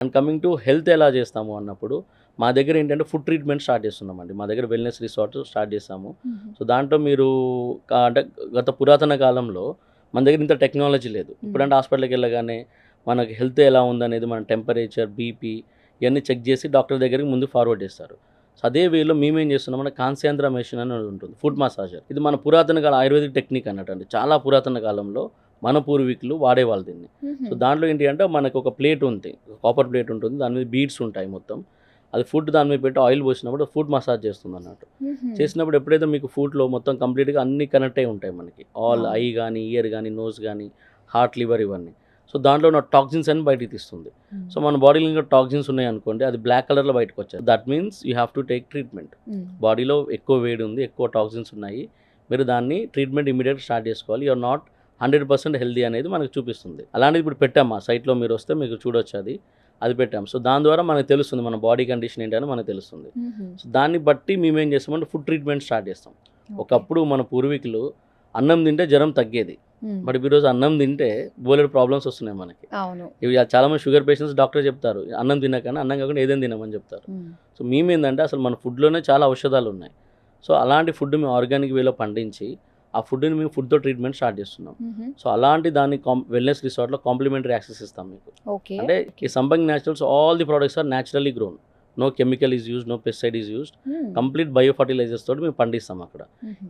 And coming to health ఎలా చేస్తాము అన్నప్పుడు మా దగ్గర ఏంటంటే ఫుడ్ ట్రీట్మెంట్ స్టార్ట్ చేస్తున్నామండి. మా దగ్గర వెల్‌నెస్ రిసార్ట్ స్టార్ట్ చేసాము. సో, దాంట్లో మీరు అంటే గత పురాతన కాలంలో మన దగ్గర ఇంత టెక్నాలజీ లేదు. ఇప్పుడంటే హాస్పిటల్‌కి వెళ్ళగానే మనకి హెల్త్ ఎలా ఉందనేది మన టెంపరేచర్, బీపీ ఇవన్నీ చెక్ చేసి డాక్టర్ దగ్గరికి ముందు ఫార్వర్డ్ చేస్తారు. సో, అదే వేలో మేమేం చేస్తున్నామంటే కాన్సేంద్ర మెషిన్ అని ఉంటుంది. Food massager. ఇది మన పురాతన కాల ఆయుర్వేదిక్ టెక్నిక్ అన్నట్టండి. చాలా పురాతన కాలంలో మన పూర్వీకులు వాడేవాళ్ళు దీన్ని. సో, దాంట్లో ఏంటి అంటే మనకు ఒక ప్లేట్ ఉంది. కాపర్ ప్లేట్ ఉంటుంది. దాని మీద బీడ్స్ ఉంటాయి మొత్తం. అది ఫుడ్ దాని మీద పెట్టి ఆయిల్ పోసినప్పుడు ఫుడ్ మసాజ్ చేస్తుందన్నట్టు. చేసినప్పుడు ఎప్పుడైతే మీకు ఫుడ్‌లో మొత్తం కంప్లీట్‌గా అన్నీ కనెక్ట్ అయ్యి ఉంటాయి మనకి. ఆల్ ఐ గానీ, ఇయర్ గానీ, నోస్ గానీ, హార్ట్, లివర్ ఇవన్నీ. సో, దాంట్లో ఉన్న టాక్సిన్స్ అన్ని బయటికి తీస్తుంది. సో, మన బాడీలో ఇంకా టాక్సిన్స్ ఉన్నాయనుకోండి అది బ్లాక్ కలర్‌లో బయటకొచ్చేది. That means you have to take treatment. బాడీలో ఎక్కువ వేడి ఉంది, ఎక్కువ టాక్సిన్స్ ఉన్నాయి. మీరు దాన్ని ట్రీట్మెంట్ ఇమ్మీడియేట్‌గా స్టార్ట్ చేసుకోవాలి. యూ ఆర్ నాట్ 100% హెల్తీ అనేది మనకు చూపిస్తుంది. అలాంటిది ఇప్పుడు పెట్టాం మా సైట్‌లో మీరొస్తే మీకు చూడొచ్చు అది. అది పెట్టాం. సో, దాని ద్వారా మనకు తెలుస్తుంది మన బాడీ కండిషన్ ఏంటి అని మనకు తెలుస్తుంది. సో, దాన్ని బట్టి మేమేం చేస్తామంటే ఫుడ్ ట్రీట్మెంట్ స్టార్ట్ చేస్తాం. ఒకప్పుడు మన పూర్వీకులు అన్నం తింటే జ్వరం తగ్గేది. బట్ ఈరోజు అన్నం తింటే బోలెడు ప్రాబ్లమ్స్ వస్తున్నాయి మనకి. అవును. ఇవి చాలామంది షుగర్ పేషెంట్స్ డాక్టర్ చెప్తారు. అన్నం తినకన్నా అన్నం కాకుండా ఏదైనా తినమని చెప్తారు. సో, మేమేందంటే అసలు మన ఫుడ్‌లోనే చాలా ఔషధాలు ఉన్నాయి. సో, అలాంటి ఫుడ్ మేము ఆర్గానిక్ వేలో పండించి ఆ ఫుడ్‌ని మేము ఫుడ్‌తో ట్రీట్మెంట్ స్టార్ట్ చేస్తున్నాం. సో, అలాంటి దాన్ని వెల్‌నెస్ రిసార్ట్‌లో కాంప్లిమెంటరీ యాక్సెస్ ఇస్తాం మీకు. ఓకే. అంటే ఈ Sampangi naturals all the products are naturally grown. No chemical is used, no pesticide is used. Complete bio fertilizers తోటి మేము పండిస్తాం అక్కడ.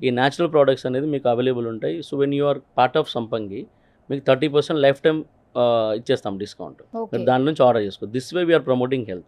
ఈ న్యాచురల్ ప్రొడక్ట్స్ అనేది మీకు అవైలబుల్ ఉంటాయి. So, when you are part of Sampangi మీకు 30% లైఫ్ టైమ్ ఇచ్చేస్తాం డిస్కౌంట్. ఓకే. మీరు దాని నుంచి ఆర్డర్ చేసుకోవచ్చు. This way we are promoting health.